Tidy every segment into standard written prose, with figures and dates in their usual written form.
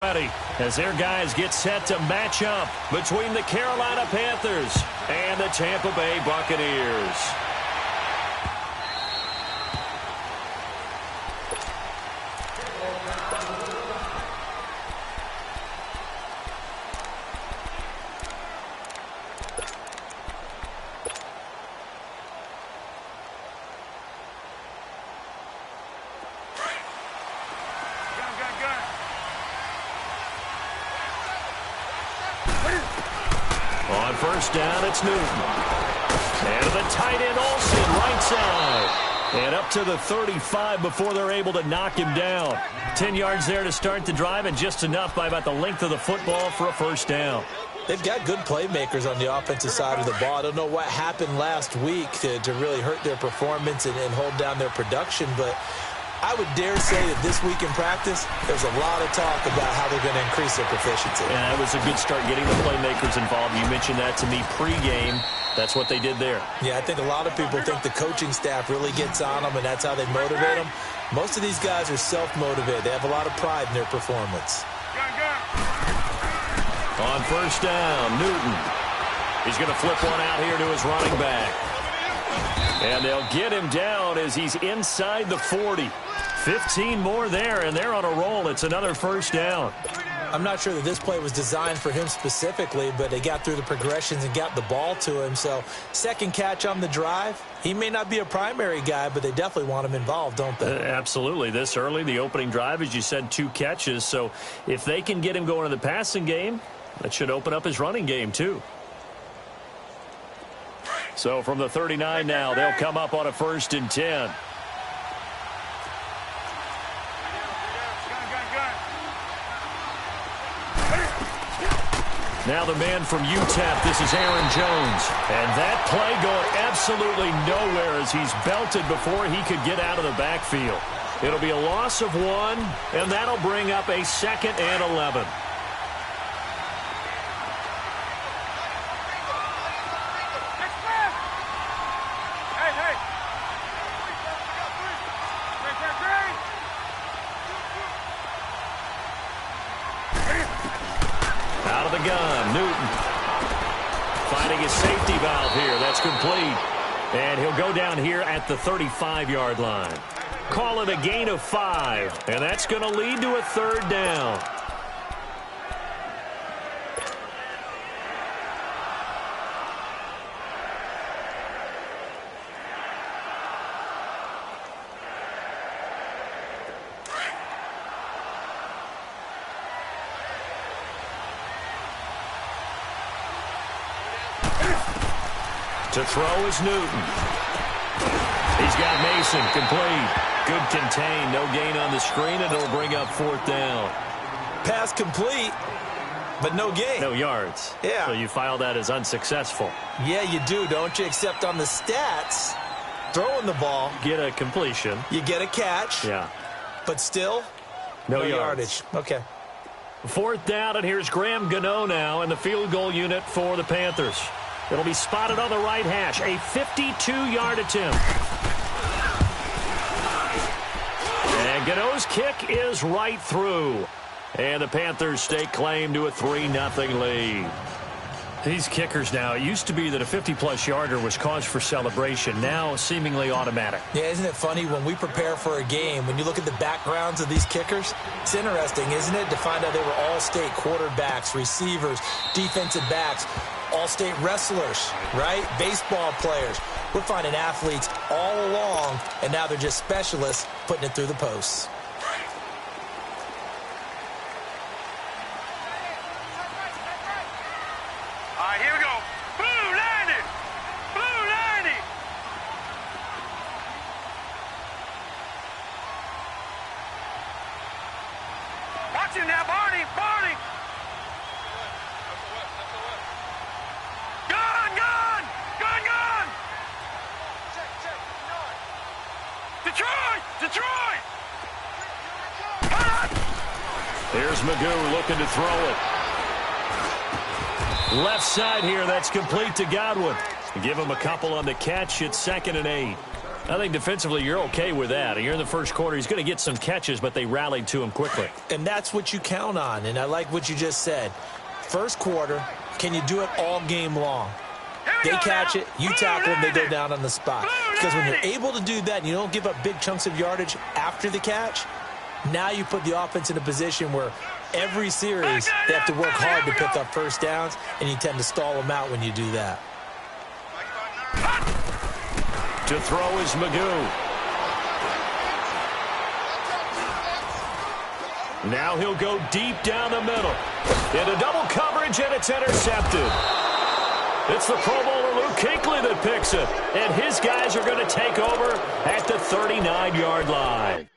Ready as their guys get set to match up between the Carolina Panthers and the Tampa Bay Buccaneers. On first down, it's Newton. And to the tight end, Olsen, right side. And up to the 35 before they're able to knock him down. 10 yards there to start the drive, and just enough by about the length of the football for a first down. They've got good playmakers on the offensive side of the ball. I don't know what happened last week to really hurt their performance and hold down their production, but I would dare say that this week in practice, there's a lot of talk about how they're going to increase their proficiency. And that was a good start getting the playmakers involved. You mentioned that to me pregame. That's what they did there. Yeah, I think a lot of people think the coaching staff really gets on them, and that's how they motivate them. Most of these guys are self-motivated. They have a lot of pride in their performance. On first down, Newton. He's going to flip one out here to his running back. And they'll get him down as he's inside the 40. 15 more there, and they're on a roll. It's another first down. I'm not sure that this play was designed for him specifically, but they got through the progressions and got the ball to him. So second catch on the drive. He may not be a primary guy, but they definitely want him involved, don't they? Absolutely. This early, the opening drive, as you said, 2 catches. So if they can get him going in the passing game, that should open up his running game too. So from the 39 now, they'll come up on a 1st and 10. Now the man from UTEP, this is Aaron Jones. And that play going absolutely nowhere as he's belted before he could get out of the backfield. It'll be a loss of 1, and that'll bring up a 2nd and 11. Out of the gun, Newton. Finding his safety valve here. That's complete. And he'll go down here at the 35-yard line. Call it a gain of 5. And that's going to lead to a 3rd down. To throw is Newton. He's got Mason complete. Good contain. No gain on the screen, and it'll bring up 4th down. Pass complete, but no gain. No yards. Yeah. So you file that as unsuccessful. Yeah, you do, don't you? Except on the stats, throwing the ball. Get a completion. You get a catch. Yeah. But still, no yardage. Okay. 4th down, and here's Graham Gano now in the field goal unit for the Panthers. It'll be spotted on the right hash. A 52-yard attempt. And Gano's kick is right through. And the Panthers stake claim to a 3-0 lead. These kickers now, it used to be that a 50-plus yarder was cause for celebration. Now seemingly automatic. Yeah, isn't it funny when we prepare for a game, when you look at the backgrounds of these kickers, it's interesting, isn't it, to find out they were all-state quarterbacks, receivers, defensive backs, all-state wrestlers, right? Baseball players. We're finding athletes all along, and now they're just specialists putting it through the posts. All right, here we go. Blue 90! Blue 90! Watch him now, Barney! Barney! Gun! Gun! Gun! Gun! Detroit! Detroit! Here's Magoo looking to throw it. Left side here, that's complete to Godwin. Give him a couple on the catch. It's 2nd and 8. I think defensively you're okay with that. You're in the first quarter. He's going to get some catches, but they rallied to him quickly. And that's what you count on, and I like what you just said. First quarter, can you do it all game long? They catch it, you tackle them, they go down on the spot. Because when you're able to do that and you don't give up big chunks of yardage after the catch, now you put the offense in a position where every series they have to work hard to pick up first downs, and you tend to stall them out when you do that. To throw is Magoo. Now he'll go deep down the middle. Into double coverage, and it's intercepted. It's the Pro Bowler Luke Kuechly that picks it. And his guys are going to take over at the 39-yard line.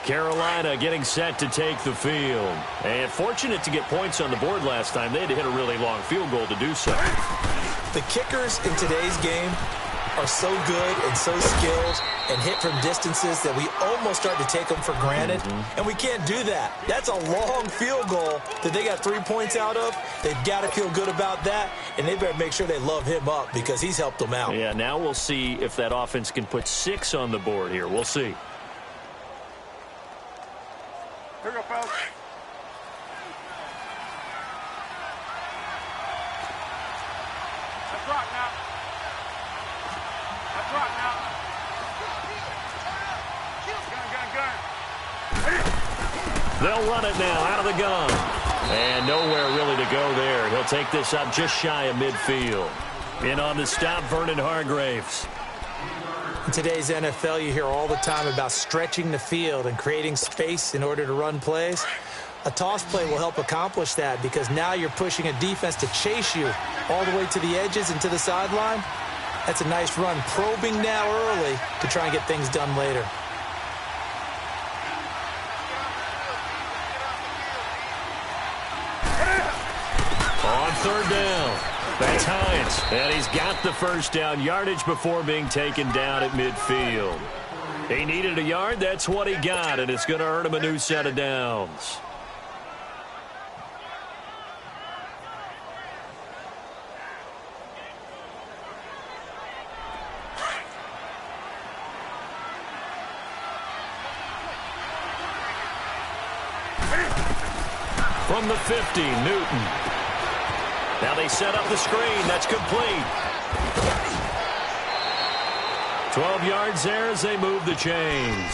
Carolina getting set to take the field. And fortunate to get points on the board last time. They had to hit a really long field goal to do so. The kickers in today's game are so good and so skilled and hit from distances that we almost start to take them for granted. And we can't do that. That's a long field goal that they got 3 points out of. They've got to feel good about that, and they better make sure they love him up because he's helped them out. Yeah, now we'll see if that offense can put 6 on the board here. We'll see. Here we go, fellas. Let's rock now. Let's rock now. Gun. They'll run it now out of the gun. And nowhere really to go there. He'll take this up just shy of midfield. In on the stop, Vernon Hargraves. In today's NFL, you hear all the time about stretching the field and creating space in order to run plays. A toss play will help accomplish that because now you're pushing a defense to chase you all the way to the edges and to the sideline. That's a nice run, probing now early to try and get things done later. On third down. That's Hines, and he's got the first down yardage before being taken down at midfield. He needed a yard. That's what he got, and it's going to earn him a new set of downs. From the 50, Newton. Now they set up the screen. That's complete. 12 yards there as they move the chains.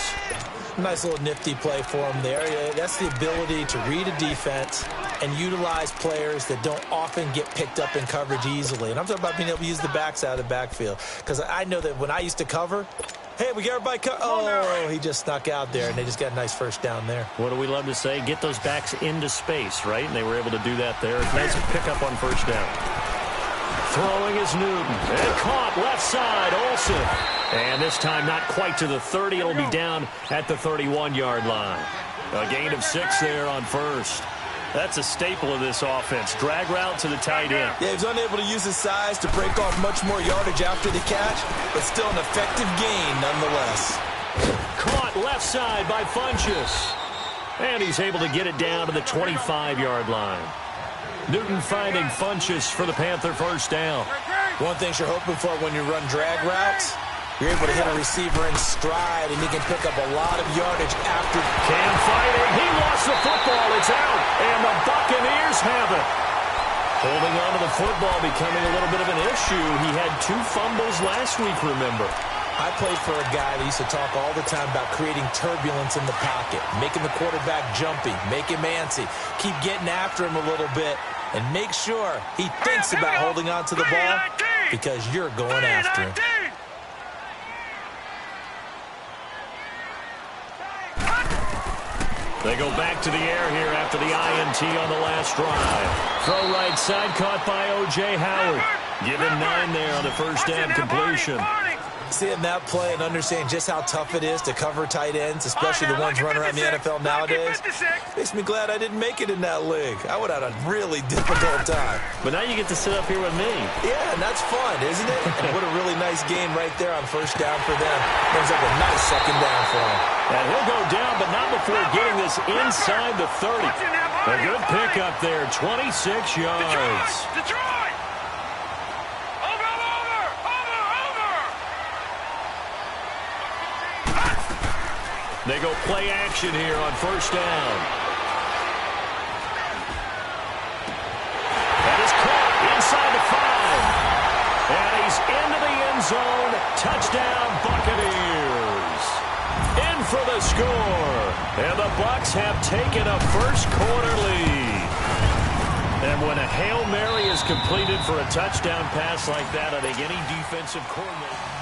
Nice little nifty play for him there. That's the ability to read a defense and utilize players that don't often get picked up in coverage easily. And I'm talking about being able to use the backs out of the backfield. Because I know that when I used to cover, hey, we got everybody oh, he just snuck out there, and they just got a nice first down there. What do we love to say? Get those backs into space, right? And they were able to do that there. Nice pickup on first down. Throwing is Newton. And caught left side, Olsen. And this time not quite to the 30. It'll be down at the 31-yard line. A gain of 6 there on first. That's a staple of this offense. Drag route to the tight end. Yeah, he was unable to use his size to break off much more yardage after the catch, but still an effective gain nonetheless. Caught left side by Funchess. And he's able to get it down to the 25-yard line. Newton finding Funchess for the Panther first down. One thing you're hoping for when you run drag routes, you're able to hit a receiver in stride, and he can pick up a lot of yardage after. Cam fighting. He lost the football. It's out. And the Buccaneers have it. Holding on to the football becoming a little bit of an issue. He had 2 fumbles last week, remember. I played for a guy that used to talk all the time about creating turbulence in the pocket, making the quarterback jumpy, make him antsy, keep getting after him a little bit, and make sure he thinks about holding on to the ball. because you're going after him. They go back to the air here after the INT on the last drive. Throw right side, caught by O.J. Howard. Given 9 there on the first down completion. Seeing that play and understanding just how tough it is to cover tight ends, especially the ones running around the NFL nowadays, makes me glad I didn't make it in that league. I would have had a really difficult time. But now you get to sit up here with me. Yeah, and that's fun, isn't it? And what a really nice game right there on first down for them. Brings up a nice second down for him. And he'll go down, but not before getting this inside the 30. A good pickup there, 26 yards. Detroit! They go play action here on first down. That is caught inside the 5. And he's into the end zone. Touchdown, Buccaneers. In for the score. And the Bucs have taken a first quarter lead. And when a Hail Mary is completed for a touchdown pass like that, I think any defensive coordinator...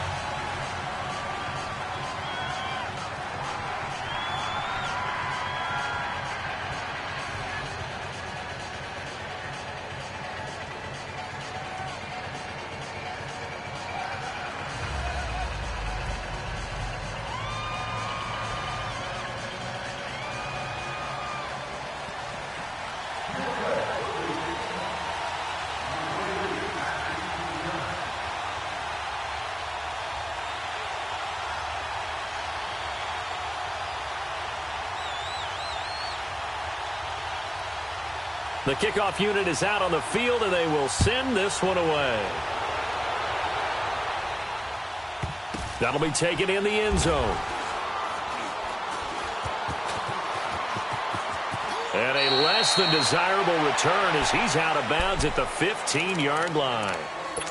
The kickoff unit is out on the field, and they will send this one away. That'll be taken in the end zone. And a less than desirable return as he's out of bounds at the 15-yard line.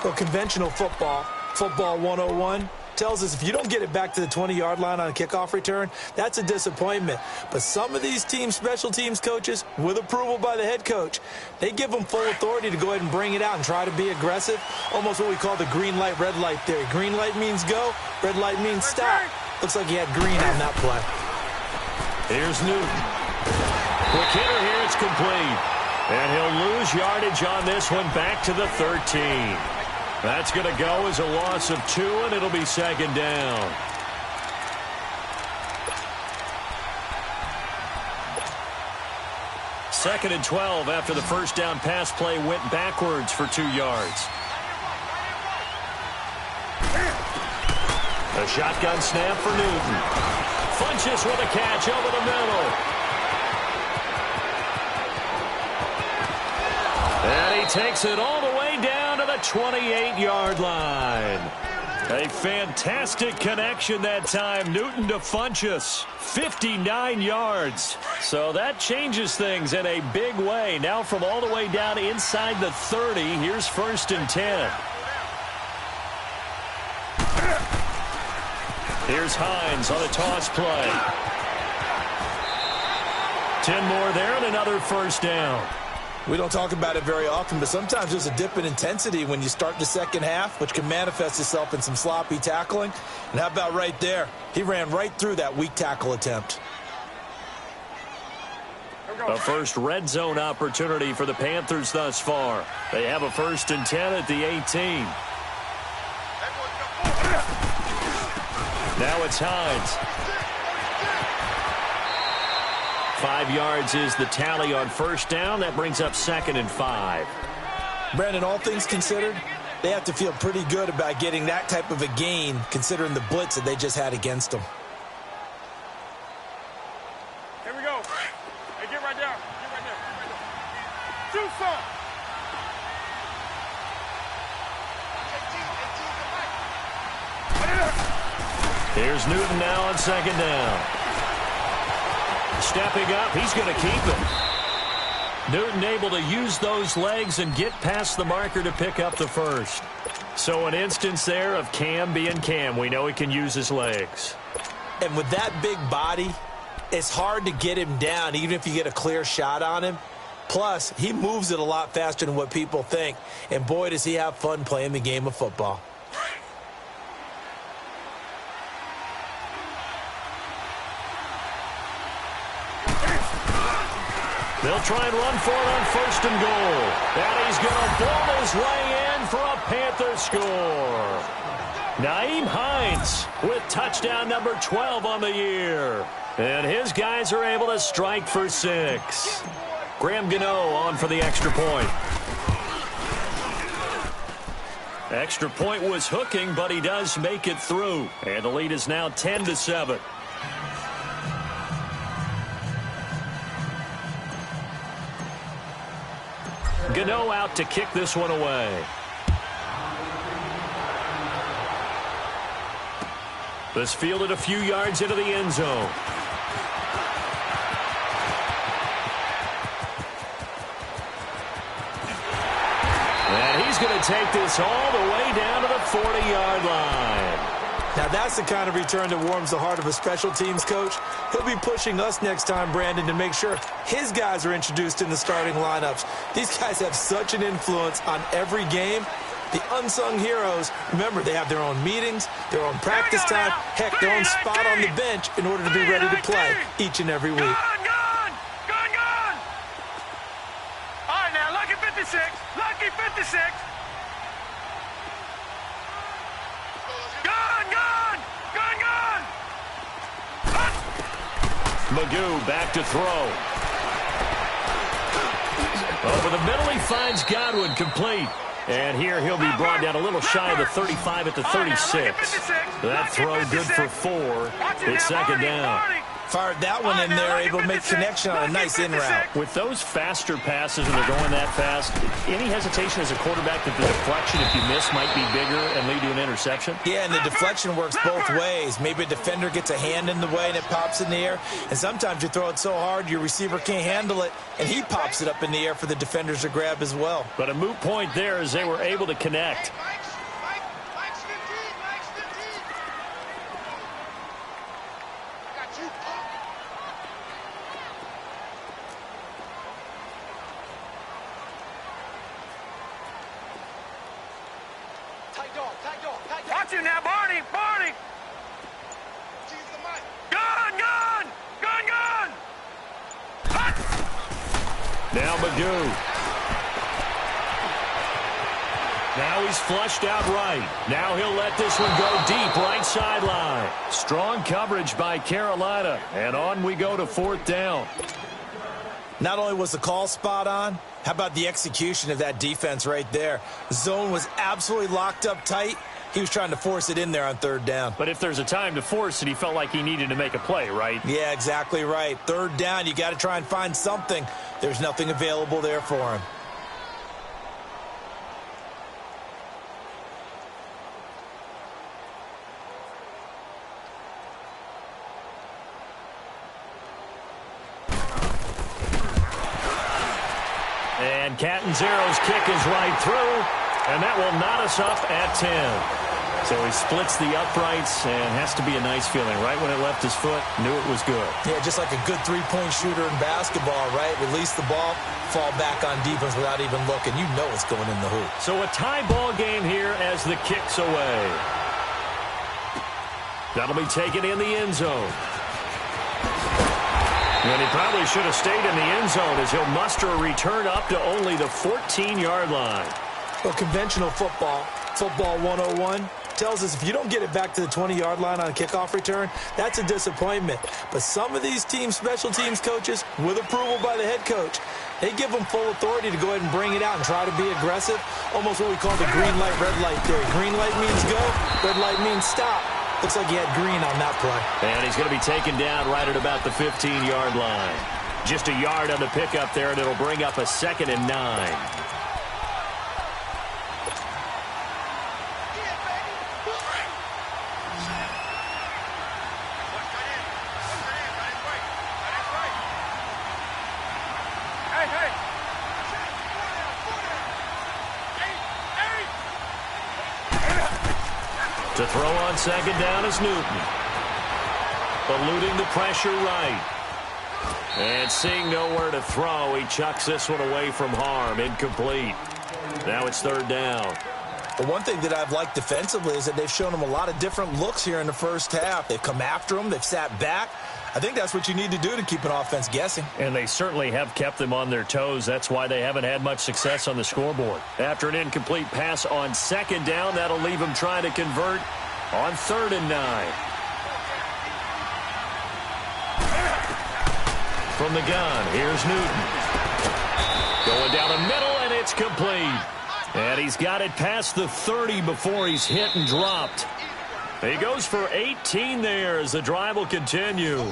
Well, conventional football 101, tells us if you don't get it back to the 20-yard line on a kickoff return, that's a disappointment. But some of these teams, special teams coaches, with approval by the head coach, they give them full authority to go ahead and bring it out and try to be aggressive. Almost what we call the green light, red light theory. Green light means go, red light means stop. Looks like he had green on that play. Here's Newton. Quick hitter here, it's complete. And he'll lose yardage on this one back to the 13. That's going to go as a loss of 2, and it'll be second down. Second and 12 after the first down pass play went backwards for 2 yards. A shotgun snap for Newton. Funches with a catch over the middle. And he takes it all the way down to the 28-yard line. A fantastic connection that time. Newton to Funches. 59 yards. So that changes things in a big way. Now from all the way down inside the 30, here's first and 10. Here's Hines on a toss play. 10 more there and another first down. We don't talk about it very often, but sometimes there's a dip in intensity when you start the second half, which can manifest itself in some sloppy tackling. And how about right there? He ran right through that weak tackle attempt. A first red zone opportunity for the Panthers thus far. They have a first and 10 at the 18. Now it's Hines. 5 yards is the tally on first down. That brings up second and 5. Brandon, all things considered, they have to feel pretty good about getting that type of a gain considering the blitz that they just had against them. Here we go. Hey, get right there. Get right there. Get right there. Do something. Here's Newton now on second down. Stepping up, he's going to keep it. Newton able to use those legs and get past the marker to pick up the first. So an instance there of Cam being Cam. We know he can use his legs. And with that big body, it's hard to get him down, even if you get a clear shot on him. Plus, he moves it a lot faster than what people think. And boy, does he have fun playing the game of football. They'll try and run for it on 1st and goal. And he's going to ball his way in for a Panther score. Nyheim Hines with touchdown number 12 on the year. And his guys are able to strike for 6. Graham Gano on for the extra point. Extra point was hooking, but he does make it through. And the lead is now 10-7. Gano out to kick this one away. This fielded a few yards into the end zone. And he's going to take this all the way down to the 40-yard line. Now, that's the kind of return that warms the heart of a special teams coach. He'll be pushing us next time, Brandon, to make sure his guys are introduced in the starting lineups. These guys have such an influence on every game. The unsung heroes, remember, they have their own meetings, their own practice time, heck, their own spot on the bench in order to be ready to play each and every week. Gone! All right, now, lucky 56. Lucky 56. Magoo back to throw. Over the middle, he finds Godwin complete. And here he'll be brought down a little shy of the 35 at the 36. That throw good for 4. It's 2nd down. Fired that one in there, able to make connection on a nice in route. With those faster passes and they're going that fast, any hesitation as a quarterback that the deflection, if you miss, might be bigger and lead to an interception? Yeah, and the deflection works both ways. Maybe a defender gets a hand in the way and it pops in the air. And sometimes you throw it so hard your receiver can't handle it, and he pops it up in the air for the defenders to grab as well. But a moot point there as they were able to connect. Watch you now, Barney! Gone! Now Magoo. Now he's flushed out right. Now he'll let this one go deep right sideline. Strong coverage by Carolina. And on we go to 4th down. Not only was the call spot on, how about the execution of that defense right there? The zone was absolutely locked up tight. He was trying to force it in there on 3rd down. But if there's a time to force it, he felt like he needed to make a play, right? Yeah, exactly right. 3rd down, you got to try and find something. There's nothing available there for him. And Catanzaro's kick is right through, and that will knot us up at 10. So he splits the uprights, and has to be a nice feeling. Right when it left his foot, knew it was good. Yeah, just like a good three-point shooter in basketball, right? Release the ball, fall back on defense without even looking. You know it's going in the hoop. So a tie ball game here as the kick's away. That'll be taken in the end zone. And he probably should have stayed in the end zone as he'll muster a return up to only the 14-yard line. Well, conventional football 101, tells us if you don't get it back to the 20-yard line on a kickoff return, that's a disappointment. But some of these teams, special teams coaches, with approval by the head coach, they give them full authority to go ahead and bring it out and try to be aggressive. Almost what we call the green light, red light theory. Green light means go, red light means stop. Looks like he had green on that play. And he's going to be taken down right at about the 15-yard line. Just a yard on the pickup there, and it'll bring up a 2nd and 9. To throw on 2nd down is Newton. Eluding the pressure right. And And seeing nowhere to throw, he chucks this one away from harm. Incomplete. Now it's third down. But one thing that I've liked defensively is that they've shown him a lot of different looks here in the first half. They've come after him. They've sat back. I think that's what you need to do to keep an offense guessing. And they certainly have kept them on their toes. That's why they haven't had much success on the scoreboard. After an incomplete pass on second down, that'll leave them trying to convert on 3rd and 9. From the gun, here's Newton. Going down the middle, and it's complete. And he's got it past the 30 before he's hit and dropped. He goes for 18 there as the drive will continue.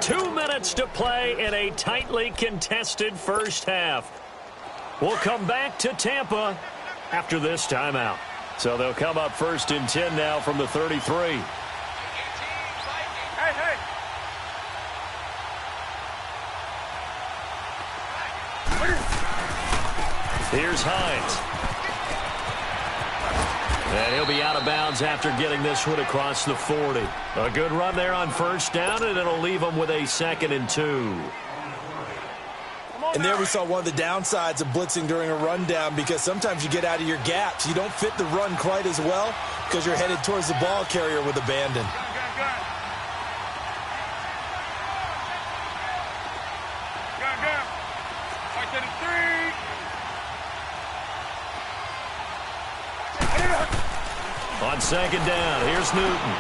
2 minutes to play in a tightly contested first half. We'll come back to Tampa after this timeout. So they'll come up 1st and 10 now from the 33. Here's Hines. And he'll be out of bounds after getting this one across the 40. A good run there on 1st down, and it'll leave them with a 2nd and 2. And there we saw one of the downsides of blitzing during a rundown, because sometimes you get out of your gaps. You don't fit the run quite as well because you're headed towards the ball carrier with abandon. On 2nd down, here's Newton.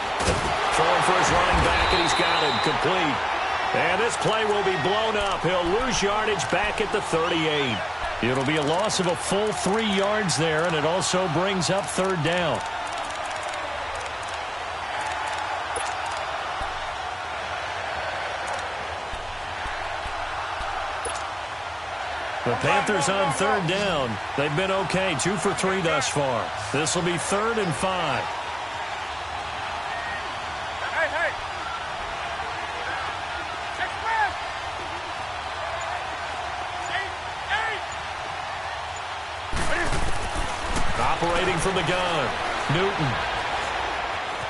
Throwing for his running back, and he's got him complete. And this play will be blown up. He'll lose yardage back at the 38. It'll be a loss of a full 3 yards there, and it also brings up 3rd down. The Panthers on 3rd down. They've been okay, 2 for 3 thus far. This will be 3rd and 5. Operating from the gun, Newton.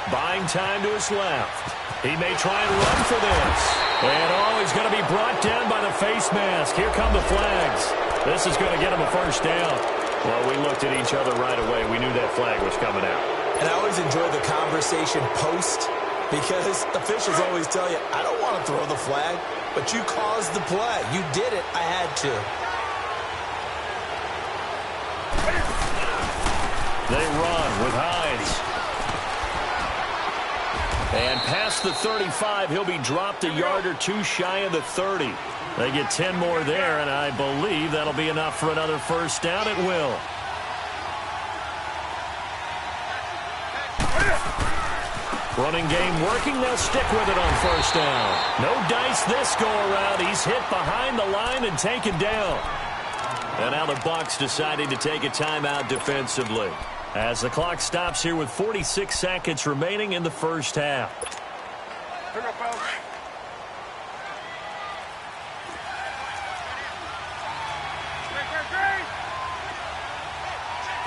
Buying time to his left. He may try and run for this. And he's going to be brought down by the face mask. Here come the flags. This is going to get him a 1st down. Well, we looked at each other right away. We knew that flag was coming out. And I always enjoy the conversation post, because officials always tell you, I don't want to throw the flag, but you caused the play. You did it. I had to. They run with Hines. And past the 35, he'll be dropped a yard or 2 shy of the 30. They get 10 more there, and I believe that'll be enough for another 1st down. It will. Running game working. They'll stick with it on 1st down. No dice this go-around. He's hit behind the line and taken down. And now the Bucs deciding to take a timeout defensively, as the clock stops here with 46 seconds remaining in the first half. Pick up, fellas.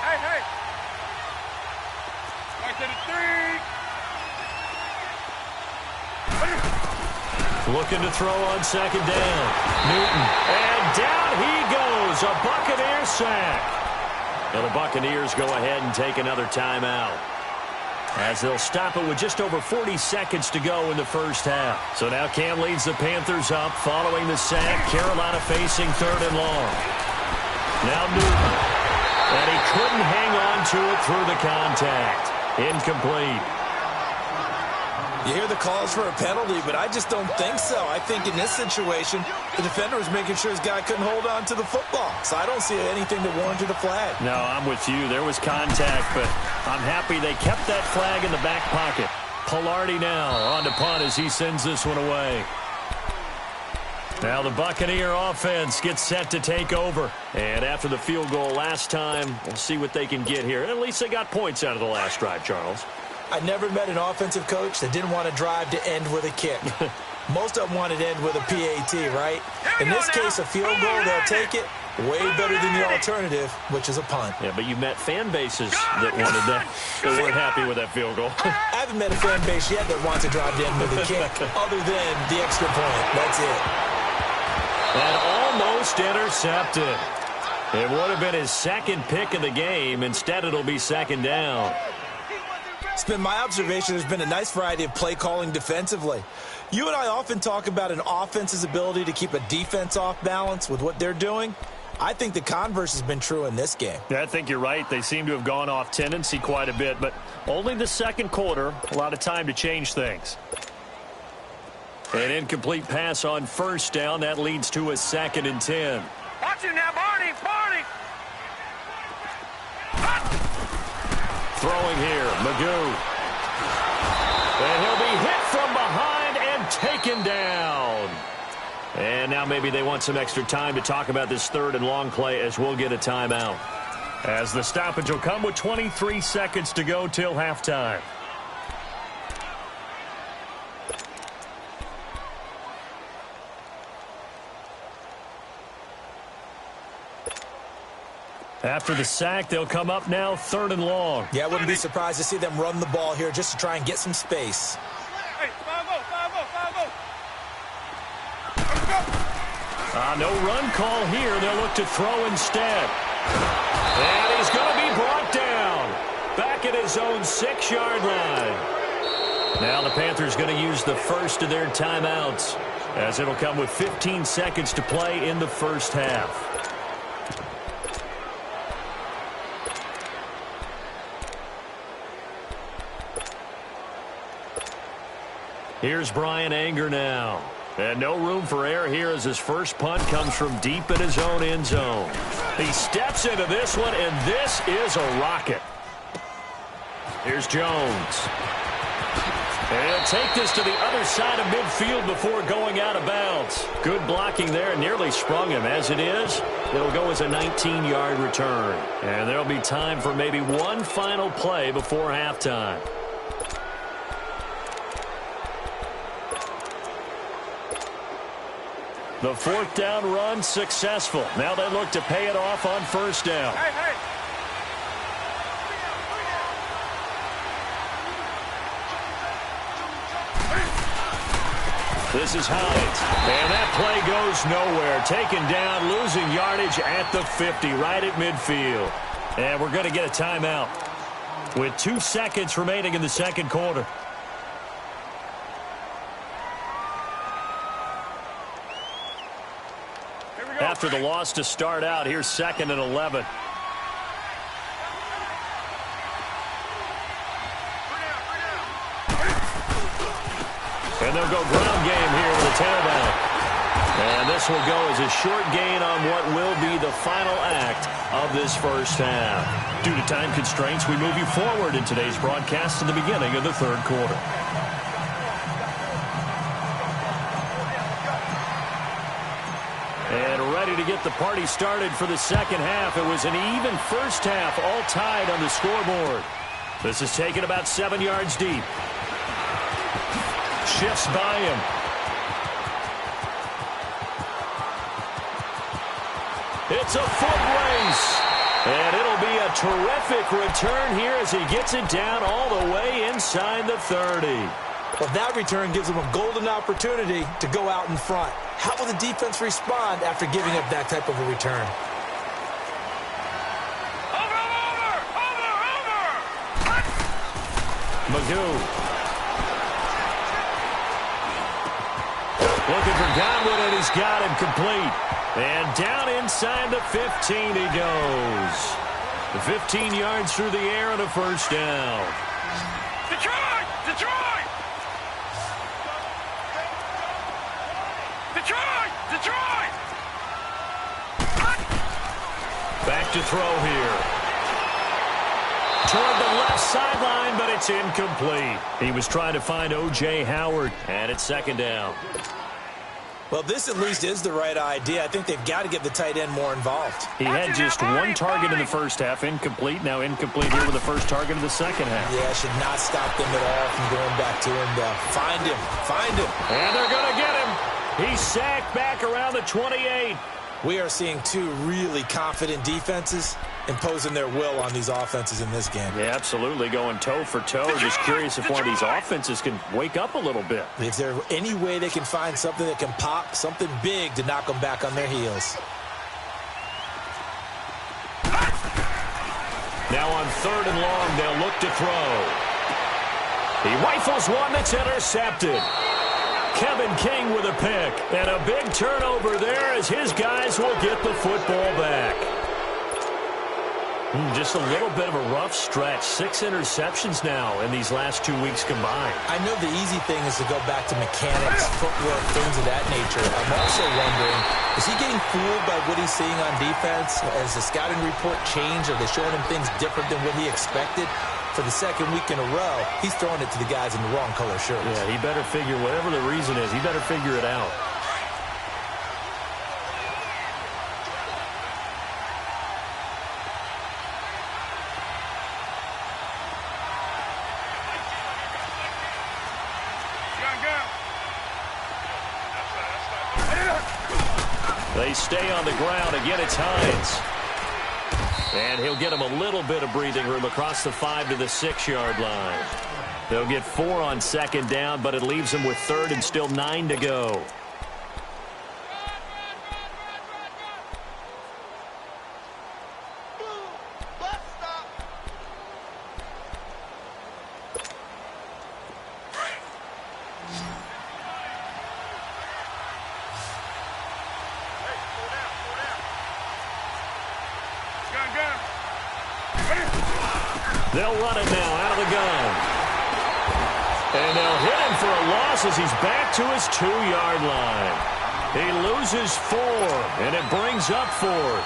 Hey. Right to the 3. Looking to throw on 2nd down. Newton. And down he goes. A Buccaneer sack. And the Buccaneers go ahead and take another timeout, as they'll stop it with just over 40 seconds to go in the first half. So now Cam leads the Panthers up following the sack. Carolina facing 3rd and long. Now Newton. And he couldn't hang on to it through the contact. Incomplete. You hear the calls for a penalty, but I just don't think so. I think in this situation, the defender was making sure his guy couldn't hold on to the football. So I don't see anything that warranted a flag. No, I'm with you. There was contact, but I'm happy they kept that flag in the back pocket. Pilardi now on to punt as he sends this one away. Now the Buccaneer offense gets set to take over. And after the field goal last time, we'll see what they can get here. And at least they got points out of the last drive, Charles. I never met an offensive coach that didn't want a drive to end with a kick. Most of them wanted to end with a PAT, right? In this case, a field goal, they'll take it. Way better than the alternative, which is a punt. Yeah, but you met fan bases that wanted that, that weren't happy with that field goal. I haven't met a fan base yet that wants to drive in with a kick other than the extra point. That's it. And almost intercepted. It would have been his second pick of the game. Instead, it'll be second down. It's been my observation there's been a nice variety of play calling defensively. You and I often talk about an offense's ability to keep a defense off balance with what they're doing. I think the converse has been true in this game. Yeah, I think you're right. They seem to have gone off tendency quite a bit, but only the second quarter, a lot of time to change things. An incomplete pass on first down. That leads to a 2nd and 10. Watch him now, Barney. Throwing here, Magoo. And he'll be hit from behind and taken down. And now maybe they want some extra time to talk about this 3rd and long play as we'll get a timeout. As the stoppage will come with 23 seconds to go till halftime. After the sack, they'll come up now 3rd and long. Yeah, I wouldn't be surprised to see them run the ball here just to try and get some space. Hey, 5-0. No run call here. They'll look to throw instead. And he's going to be brought down. Back at his own 6-yard line. Now the Panthers going to use the first of their timeouts, as it'll come with 15 seconds to play in the first half. Here's Brian Anger now. And no room for error here as his first punt comes from deep in his own end zone. He steps into this one, and this is a rocket. Here's Jones. And he'll take this to the other side of midfield before going out of bounds. Good blocking there, nearly sprung him. As it is, it'll go as a 19-yard return. And there'll be time for maybe one final play before halftime. The 4th down run successful. Now they look to pay it off on first down. Hey. This is Hines. And that play goes nowhere. Taken down, losing yardage at the 50, right at midfield. And we're going to get a timeout with 2 seconds remaining in the second quarter. After the loss to start out, here's 2nd and 11. And they'll go ground game here with a tailback. And this will go as a short gain on what will be the final act of this first half. Due to time constraints, we move you forward in today's broadcast to the beginning of the 3rd quarter. And ready to get the party started for the second half. It was an even first half, all tied on the scoreboard. This is taken about 7 yards deep. Shifts by him. It's a foot race. And it'll be a terrific return here as he gets it down all the way inside the 30. Well, that return gives them a golden opportunity to go out in front. How will the defense respond after giving up that type of a return? Over! Magoo. Looking for Godwin, and he's got him complete. And down inside the 15 he goes. The 15 yards through the air and a first down. Detroit! Detroit! Detroit! Detroit! Back to throw here. Toward the left sideline, but it's incomplete. He was trying to find O.J. Howard, and it's second down. Well, this at least is the right idea. I think they've got to get the tight end more involved. He had just one target in the first half, incomplete. Now incomplete here with the first target of the second half. Yeah, should not stop them at all from going back to him. Find him. Find him. And they're going to get him. He's sacked back around the 28. We are seeing two really confident defenses imposing their will on these offenses in this game. Yeah, absolutely, going toe for toe. Just curious if one of these offenses can wake up a little bit. Is there any way they can find something that can pop, something big to knock them back on their heels? Now on 3rd and long, they'll look to throw. He rifles one that's intercepted. Kevin King with a pick. And a big turnover there as his guys will get the football back. Just a little bit of a rough stretch. 6 interceptions now in these last 2 weeks combined. I know the easy thing is to go back to mechanics, footwork, things of that nature. I'm also wondering, is he getting fooled by what he's seeing on defense? Has the scouting report changed? Are they showing him things different than what he expected? For the second week in a row, he's throwing it to the guys in the wrong color shirts. Yeah, he better figure, whatever the reason is, he better figure it out. They stay on the ground. Again, it's Hines. And he'll get him a little bit of breathing room across the 5 to the 6-yard line. They'll get 4 on 2nd down, but it leaves them with 3rd and still 9 to go. They'll run it now out of the gun. And they'll hit him for a loss as he's back to his 2-yard line. He loses 4, and it brings up 4th.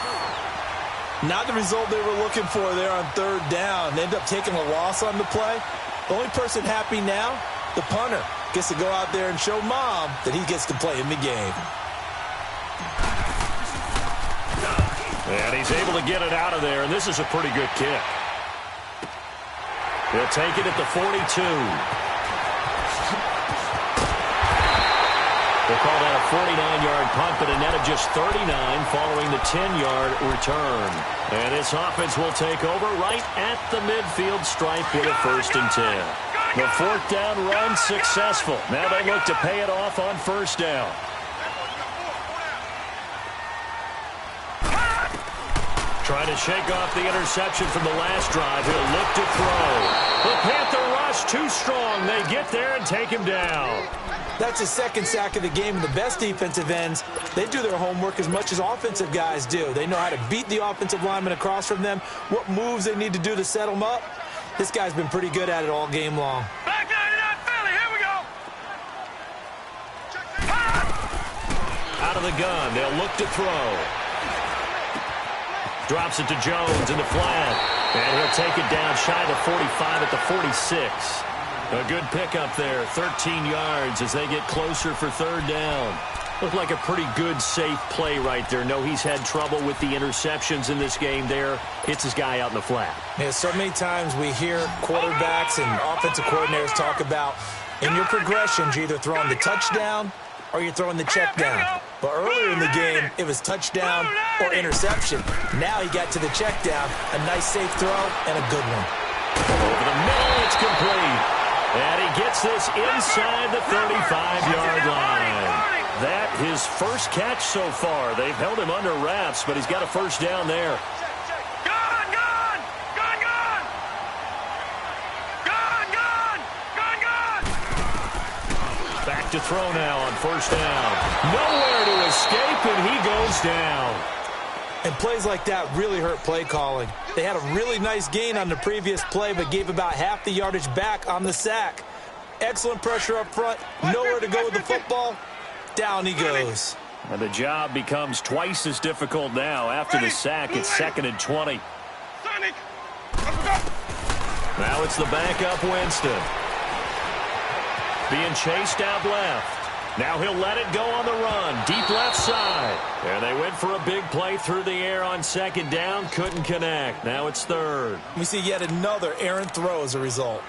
Not the result they were looking for there on 3rd down. They end up taking a loss on the play. The only person happy now, the punter, gets to go out there and show Mom that he gets to play in the game. And he's able to get it out of there, and this is a pretty good kick. He'll take it at the 42. They'll call that a 49-yard punt, but a net of just 39 following the 10-yard return. And this offense will take over right at the midfield stripe with a 1st and 10. The 4th down run successful. Now they look to pay it off on 1st down. Trying to shake off the interception from the last drive. He'll look to throw. The Panther rush too strong. They get there and take him down. That's his 2nd sack of the game. And the best defensive ends, they do their homework as much as offensive guys do. They know how to beat the offensive lineman across from them, what moves they need to do to set them up. This guy's been pretty good at it all game long. Back 99 Philly, here we go. Out of the gun, they'll look to throw. Drops it to Jones in the flat. And he'll take it down shy of the 45 at the 46. A good pickup there, 13 yards as they get closer for 3rd down. Looked like a pretty good, safe play right there. No, he's had trouble with the interceptions in this game there. Hits his guy out in the flat. Yeah, so many times we hear quarterbacks and offensive coordinators talk about in your progressions, you're either throwing the touchdown or you're throwing the check down. But earlier in the game, it was touchdown or interception. Now he got to the check down, a nice safe throw, and a good one. Over the middle, it's complete. And he gets this inside the 35-yard line. That his first catch so far. They've held him under wraps, but he's got a 1st down there. Back to throw now on 1st down. Nowhere to escape, and he goes down. And plays like that really hurt play calling. They had a really nice gain on the previous play, but gave about half the yardage back on the sack. Excellent pressure up front. Nowhere to go with the football. Down he goes. And the job becomes twice as difficult now. After the sack, it's 2nd and 20. Now it's the backup Winston. Being chased out left. Now he'll let it go on the run. Deep left side. And they went for a big play through the air on 2nd down. Couldn't connect. Now it's 3rd. We see yet another errant throw as a result.